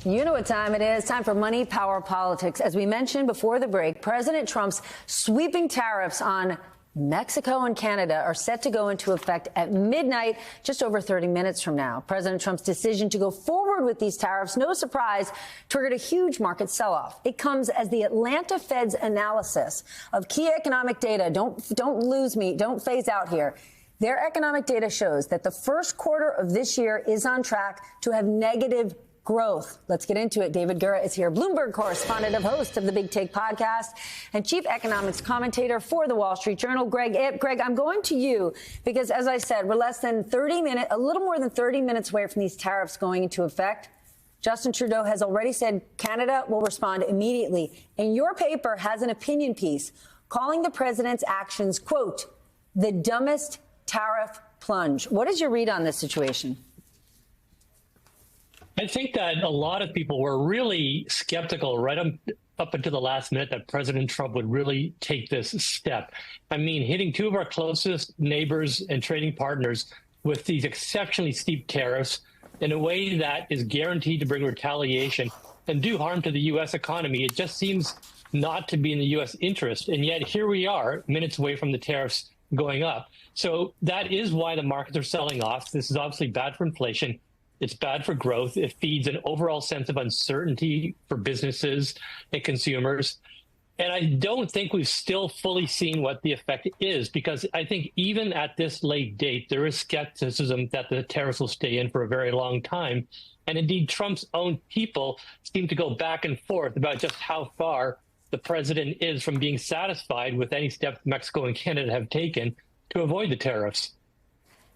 You know what time it is. Time for Money, Power, Politics. As we mentioned before the break, President Trump's sweeping tariffs on Mexico and Canada are set to go into effect at midnight, just over 30 minutes from now. President Trump's decision to go forward with these tariffs, no surprise, triggered a huge market sell-off. It comes as the Atlanta Fed's analysis of key economic data, don't lose me, don't phase out here. Their economic data shows that the first quarter of this year is on track to have negative growth. Let's get into it. David Gura is here, Bloomberg correspondent and host of the Big Take podcast and chief economics commentator for the Wall Street Journal. Greg, I'm going to you because, as I said, we're less than 30 minutes, a little more than 30 minutes away from these tariffs going into effect. Justin Trudeau has already said Canada will respond immediately. And your paper has an opinion piece calling the president's actions, quote, the dumbest tariff plunge. What is your read on this situation? I think that a lot of people were really skeptical right up until the last minute that President Trump would really take this step. I mean, hitting two of our closest neighbors and trading partners with these exceptionally steep tariffs in a way that is guaranteed to bring retaliation and do harm to the U.S. economy. It just seems not to be in the U.S. interest. And yet here we are, minutes away from the tariffs going up. So that is why the markets are selling off. This is obviously bad for inflation. It's bad for growth. It feeds an overall sense of uncertainty for businesses and consumers. And I don't think we've still fully seen what the effect is, because I think even at this late date, there is skepticism that the tariffs will stay in for a very long time. And indeed, Trump's own people seem to go back and forth about just how far the president is from being satisfied with any steps Mexico and Canada have taken to avoid the tariffs.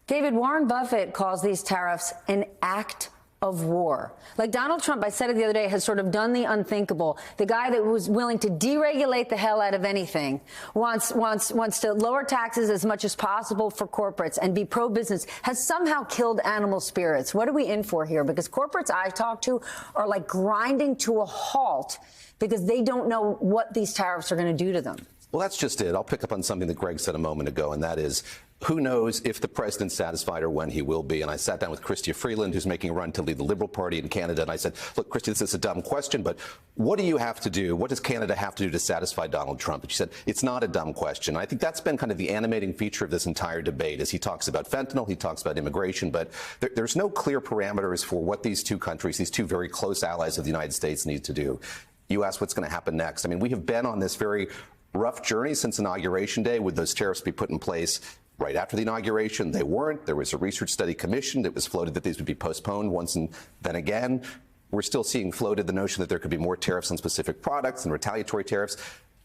David, Warren Buffett calls these tariffs an act of war. Like Donald Trump, I said it the other day, has sort of done the unthinkable. The guy that was willing to deregulate the hell out of anything wants to lower taxes as much as possible for corporates and be pro-business, has somehow killed animal spirits. What are we in for here? Because corporates I talk to are like grinding to a halt because they don't know what these tariffs are going to do to them. Well, that's just it. I'll pick up on something that Greg said a moment ago, and that is, who knows if the president's satisfied or when he will be. And I sat down with Chrystia Freeland, who's making a run to lead the Liberal Party in Canada, and I said, look, Chrystia, this is a dumb question, but what do you have to do? What does Canada have to do to satisfy Donald Trump? And she said, it's not a dumb question. And I think that's been kind of the animating feature of this entire debate, as he talks about fentanyl, he talks about immigration, but there's no clear parameters for what these two countries, these two very close allies of the United States, need to do. You ask what's going to happen next. I mean, we have been on this very rough journey since Inauguration Day. Would those tariffs be put in place right after the inauguration? They weren't. There was a research study commissioned. It was floated that these would be postponed once and then again. We're still seeing floated the notion that there could be more tariffs on specific products and retaliatory tariffs.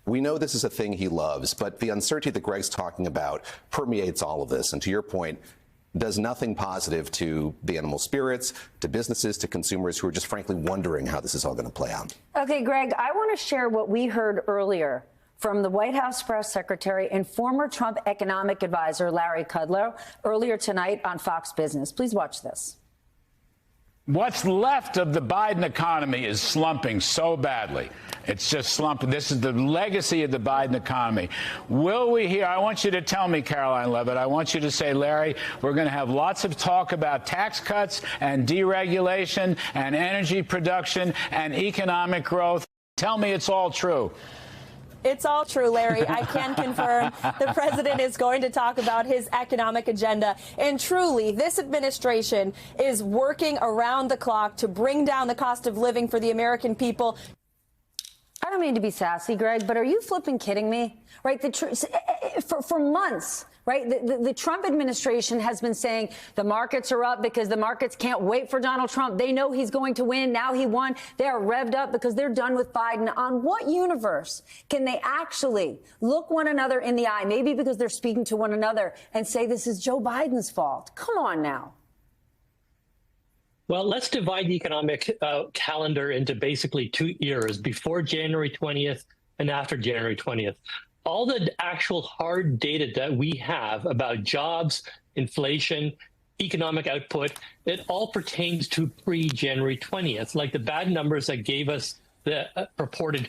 We know this is a thing he loves, but the uncertainty that Greg's talking about permeates all of this. And to your point, does nothing positive to the animal spirits, to businesses, to consumers who are just frankly wondering how this is all going to play out. Okay, Greg, I want to share what we heard earlier from the White House press secretary and former Trump economic advisor Larry Kudlow earlier tonight on Fox Business. Please watch this. What's left of the Biden economy is slumping so badly. It's just slumping. This is the legacy of the Biden economy. Will we hear? I want you to tell me, Caroline Levitt. I want you to say, Larry, we're going to have lots of talk about tax cuts and deregulation and energy production and economic growth. Tell me it's all true. It's all true, Larry. I can confirm the president is going to talk about his economic agenda. And truly, this administration is working around the clock to bring down the cost of living for the American people. I don't mean to be sassy, Greg, but are you flipping kidding me? Right? For months, right? The Trump administration has been saying the markets are up because the markets can't wait for Donald Trump. They know he's going to win. Now he won. They are revved up because they're done with Biden. On what universe can they actually look one another in the eye, maybe because they're speaking to one another, and say this is Joe Biden's fault? Come on now. Well, let's divide the economic calendar into basically 2 eras, before January 20th and after January 20th. All the actual hard data that we have about jobs, inflation, economic output, it all pertains to pre-January 20th, like the bad numbers that gave us the purported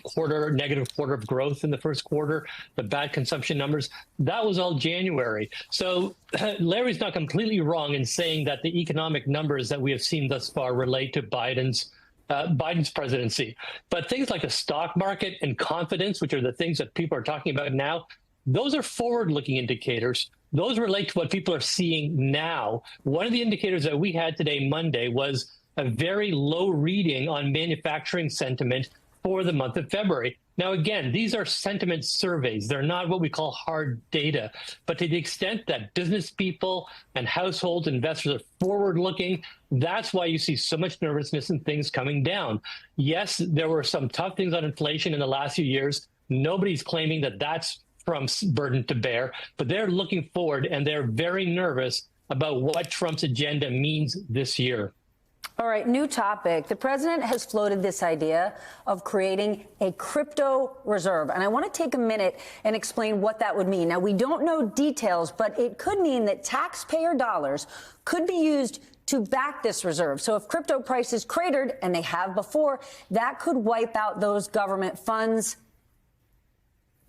negative quarter of growth in the first quarter, the bad consumption numbers, that was all January. So Larry's not completely wrong in saying that the economic numbers that we have seen thus far relate to Biden's Biden's presidency. But things like the stock market and confidence, which are the things that people are talking about now, those are forward-looking indicators. Those relate to what people are seeing now. One of the indicators that we had today, Monday, was a very low reading on manufacturing sentiment for the month of February. Now, again, these are sentiment surveys. They're not what we call hard data. But to the extent that business people and households, investors are forward-looking, that's why you see so much nervousness and things coming down. Yes, there were some tough things on inflation in the last few years. Nobody's claiming that that's Trump's burden to bear, but they're looking forward and they're very nervous about what Trump's agenda means this year. All right, new topic. The president has floated this idea of creating a crypto reserve. And I want to take a minute and explain what that would mean. Now, we don't know details, but it could mean that taxpayer dollars could be used to back this reserve. So if crypto prices cratered, and they have before, that could wipe out those government funds.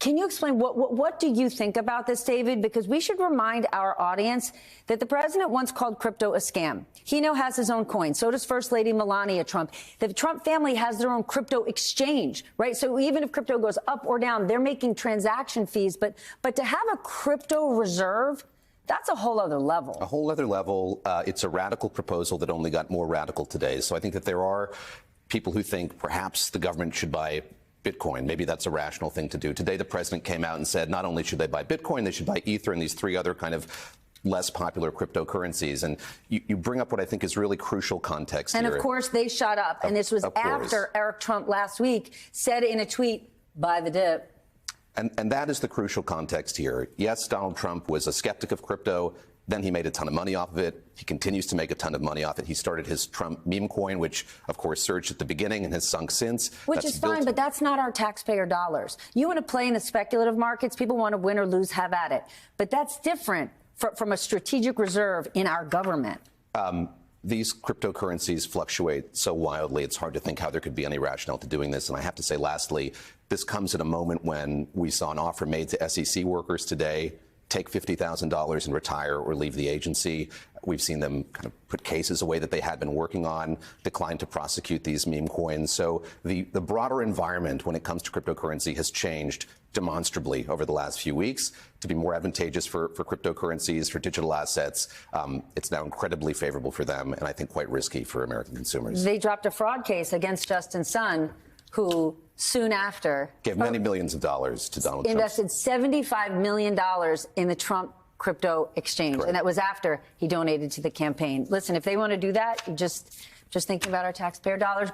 Can you explain what do you think about this, David? Because we should remind our audience that the president once called crypto a scam. He now has his own coin. So does First Lady Melania Trump. The Trump family has their own crypto exchange, right? So even if crypto goes up or down, they're making transaction fees. But to have a crypto reserve, that's a whole other level. A whole other level. It's a radical proposal that only got more radical today. So I think that there are people who think perhaps the government should buy Bitcoin. Maybe that's a rational thing to do. Today, the president came out and said not only should they buy Bitcoin, they should buy Ether and these three other kind of less popular cryptocurrencies. And you bring up what I think is really crucial context and here. And of course, they shot up. And this was after Eric Trump last week said in a tweet, buy the dip. And that is the crucial context here. Yes, Donald Trump was a skeptic of crypto. Then he made a ton of money off of it. He continues to make a ton of money off it. He started his Trump meme coin, which, of course, surged at the beginning and has sunk since. Which is fine, but that's not our taxpayer dollars. You want to play in the speculative markets. People want to win or lose, have at it. But that's different from a strategic reserve in our government. These cryptocurrencies fluctuate so wildly, it's hard to think how there could be any rationale to doing this. And I have to say, lastly, this comes at a moment when we saw an offer made to SEC workers today: take $50,000 and retire or leave the agency. We've seen them kind of put cases away that they had been working on, decline to prosecute these meme coins. So the broader environment when it comes to cryptocurrency has changed demonstrably over the last few weeks to be more advantageous for cryptocurrencies, for digital assets. It's now incredibly favorable for them and I think quite risky for American consumers. They dropped a fraud case against Justin Sun, who soon after gave many millions of dollars to Donald Trump. Invested $75 million in the Trump crypto exchange. Correct. And that was after he donated to the campaign. Listen, if they want to do that, just thinking about our taxpayer dollars.